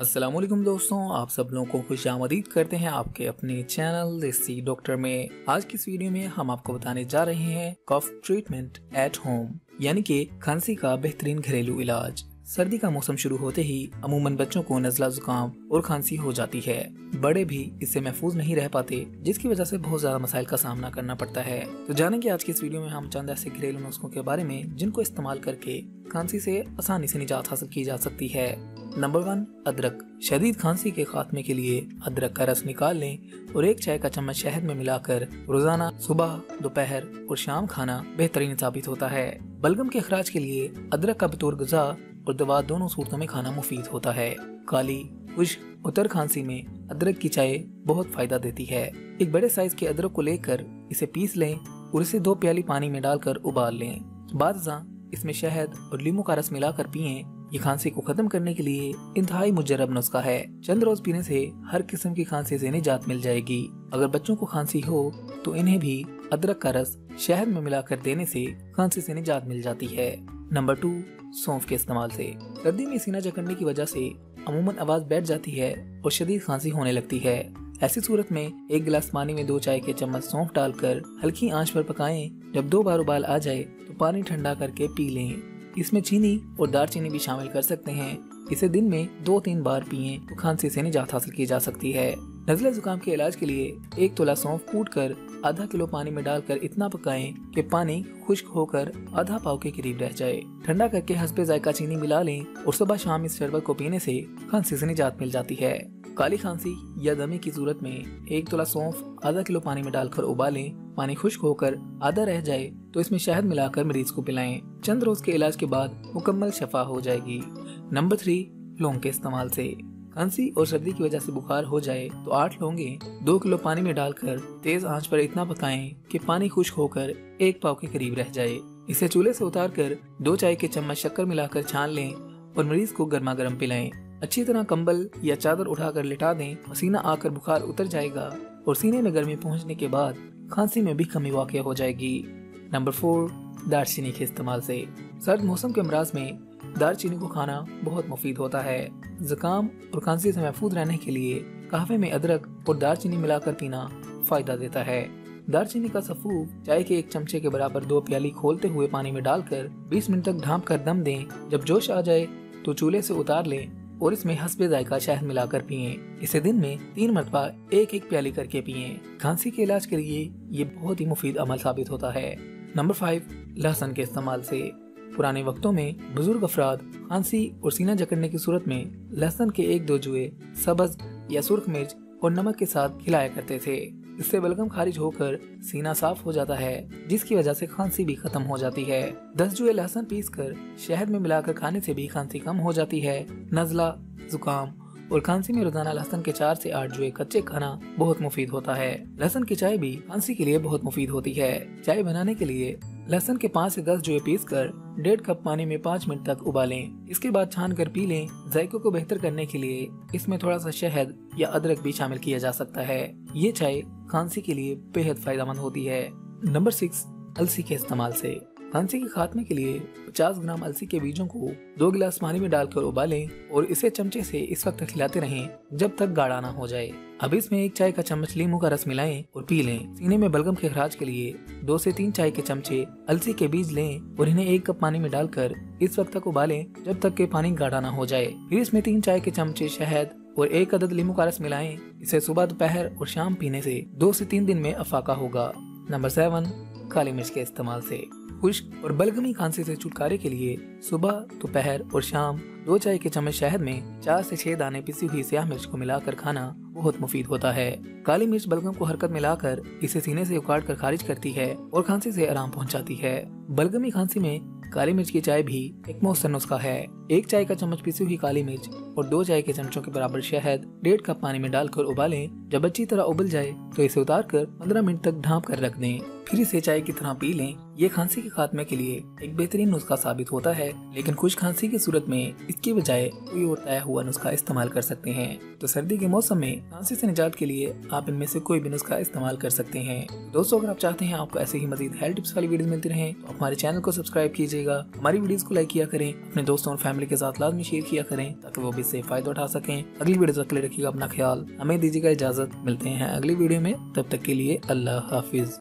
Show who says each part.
Speaker 1: अस्सलाम वालेकुम दोस्तों, आप सब लोगों को खुशामदीद करते हैं आपके अपने चैनल देसी डॉक्टर में। आज की इस वीडियो में हम आपको बताने जा रहे हैं कफ ट्रीटमेंट एट होम, यानी कि खांसी का बेहतरीन घरेलू इलाज। सर्दी का मौसम शुरू होते ही अमूमन बच्चों को नज़ला जुकाम और खांसी हो जाती है। बड़े भी इससे महफूज नहीं रह पाते, जिसकी वजह से बहुत ज्यादा मसाइल का सामना करना पड़ता है। तो जानेंगे आज की इस वीडियो में हम चंद ऐसे घरेलू नुस्खों के बारे में जिनको इस्तेमाल करके खांसी से आसानी से निजात हासिल की जा सकती है। नंबर 1, अदरक। शदीद खांसी के खात्मे के लिए अदरक का रस निकाल लें और 1 चाय का चम्मच शहद में मिलाकर रोजाना सुबह, दोपहर और शाम खाना बेहतरीन साबित होता है। बलगम के अखराज के लिए अदरक का बतौर ग़िज़ा और दवा दोनों सूरतों में खाना मुफीद होता है। काली, खुश्क और तर खांसी में अदरक की चाय बहुत फायदा देती है। एक बड़े साइज के अदरक को लेकर इसे पीस लें और इसे 2 प्याली पानी में डालकर उबाल लें। बादशाह इसमें शहद और नींबू का रस मिलाकर पिएं। ये खांसी को खत्म करने के लिए इंतहाई मुजर्रब नुस्खा है। चंद रोज पीने से हर किस्म की खांसी से निजात मिल जाएगी। अगर बच्चों को खांसी हो तो इन्हें भी अदरक का रस शहद में मिलाकर देने से खांसी से निजात मिल जाती है। नंबर 2, सौंफ के इस्तेमाल से। सर्दी में सीना जकड़ने की वजह से अमूमन आवाज बैठ जाती है और शदीद खांसी होने लगती है। ऐसी सूरत में 1 गिलास पानी में 2 चाय के चम्मच सौंफ डालकर हल्की आंच पर पकाएं। जब 2 बार उबाल आ जाए तो पानी ठंडा करके पी लें। इसमें चीनी और दालचीनी भी शामिल कर सकते हैं। इसे दिन में 2-3 बार पिएं तो खांसी से निजात हासिल की जा सकती है। नज़ले जुकाम के इलाज के लिए 1 तोला सौंफ कूटकर आधा किलो पानी में डालकर इतना पकाएं कि पानी खुश्क होकर आधा पाव के करीब रह जाए। ठंडा करके हस्बे जायका चीनी मिला लें और सुबह शाम इस शरबत को पीने से खांसी से निजात मिल जाती है। काली खांसी या दमे की सूरत में 1 तोला सौंफ आधा किलो पानी में डालकर उबालें। पानी खुश्क होकर आधा रह जाए तो इसमें शहद मिलाकर मरीज को पिलाएं। चंद रोज के इलाज के बाद मुकम्मल शफा हो जाएगी। नंबर 3, लौंग के इस्तेमाल से। खांसी और सर्दी की वजह से बुखार हो जाए तो 8 लौंगे 2 किलो पानी में डालकर तेज आंच पर इतना पकाएं कि पानी खुश्क होकर 1 पाव के करीब रह जाए। इसे चूल्हे से उतारकर 2 चाय के चम्मच शक्कर मिलाकर छान लें और मरीज को गर्मा गर्म पिलाएं। अच्छी तरह कंबल या चादर उठाकर लिटा दें। पसीना आकर बुखार उतर जाएगा और सीने में गर्मी पहुंचने के बाद खांसी में भी कमी वाक़ हो जाएगी। नंबर 4, दालचीनी के इस्तेमाल से। सर्द मौसम के अमराज में दालचीनी को खाना बहुत मुफीद होता है। जुकाम और खांसी से महफूज रहने के लिए कहवे में अदरक और दालचीनी मिलाकर पीना फायदा देता है। दालचीनी का सफूफ चाय के 1 चमचे के बराबर 2 प्याली खोलते हुए पानी में डालकर 20 मिनट तक ढांप कर दम दें। जब जोश आ जाए तो चूल्हे से उतार लें और इसमें हस्बे जायका शहद मिलाकर पिएं। इसे दिन में 3 मरतबा 1-1 प्याली करके पिएं। खांसी के इलाज के लिए ये बहुत ही मुफीद अमल साबित होता है। नंबर 5, लहसुन के इस्तेमाल से। पुराने वक्तों में बुजुर्ग अफराद खांसी और सीना जकड़ने की सूरत में लहसुन के 1-2 जुए सब्ज या सुर्ख मिर्च और नमक के साथ खिलाया करते थे। इससे बलगम खारिज होकर सीना साफ हो जाता है, जिसकी वजह से खांसी भी खत्म हो जाती है। 10 जुए लहसुन पीसकर शहद में मिलाकर खाने से भी खांसी कम हो जाती है। नज़ला, जुकाम और खांसी में रोजाना लहसुन के 4 से 8 जुए कच्चे खाना बहुत मुफीद होता है। लहसुन की चाय भी खांसी के लिए बहुत मुफीद होती है। चाय बनाने के लिए लहसुन के 5 से 10 जुए पीसकर 1.5 कप पानी में 5 मिनट तक उबालें। इसके बाद छान कर पी लें। जायके को बेहतर करने के लिए इसमें थोड़ा सा शहद या अदरक भी शामिल किया जा सकता है। ये चाय खांसी के लिए बेहद फायदेमंद होती है। नंबर 6, अलसी के इस्तेमाल से। खांसी के खात्मे के लिए 50 ग्राम अलसी के बीजों को 2 गिलास पानी में डालकर उबालें और इसे चमचे से इस वक्त तक हिलाते रहें जब तक गाढ़ा ना हो जाए। अब इसमें 1 चाय का चम्मच नींबू का रस मिलाएं और पी लें। सीने में बलगम के खराज के लिए 2 से 3 चाय के चमचे अलसी के बीज लें और इन्हें 1 कप पानी में डालकर इस वक्त तक उबालें जब तक के पानी गाढ़ा ना हो जाए। फिर इसमें 3 चाय के चमचे शहद और 1 अदद नींबू का रस मिलाएं। इसे सुबह, दोपहर और शाम पीने से 2 से 3 दिन में अफाका होगा। नंबर 7, काली मिर्च के इस्तेमाल से। खुश्क और बलगमी खांसी से छुटकारे के लिए सुबह, दोपहर और शाम 2 चाय के चम्मच शहद में 4 से 6 दाने पिसी हुई स्याह मिर्च को मिलाकर खाना बहुत मुफीद होता है। काली मिर्च बलगम को हरकत में लाकर इसे सीने से उखाड़ कर खारिज करती है और खांसी से आराम पहुंचाती है। बलगमी खांसी में काली मिर्च की चाय भी एक मौसर नुस्खा है। 1 चाय का चम्मच पिसी हुई काली मिर्च और 2 चाय के चमचों के बराबर शहद 1.5 कप पानी में डालकर उबालें। जब अच्छी तरह उबल जाए तो इसे उतारकर 15 मिनट तक ढांप कर रख दें। फिर इसे चाय की तरह पी लें। ये खांसी के खात्मे के लिए एक बेहतरीन नुस्खा साबित होता है, लेकिन खुश खांसी की सूरत में इसकी बजाय कोई और तय हुआ नुस्खा इस्तेमाल कर सकते हैं। तो सर्दी के मौसम में खांसी से निजात के लिए आप इनमें से कोई भी नुस्खा इस्तेमाल कर सकते हैं। दोस्तों, अगर आप चाहते हैं आपको ऐसे ही मजीद हेल्थ टिप्स वाली वीडियो मिलती रहे तो हमारे चैनल को सब्सक्राइब कीजिएगा, हमारी वीडियोस को लाइक किया करें, अपने दोस्तों और फैमिली फैमिली के साथ लाजमी शेयर किया करें ताकि वो भी इससे फायदा उठा सकें। अगली वीडियो तक के लिए रखिएगा अपना ख्याल, हमें दीजिएगा इजाजत, मिलते हैं अगली वीडियो में, तब तक के लिए अल्लाह हाफिज।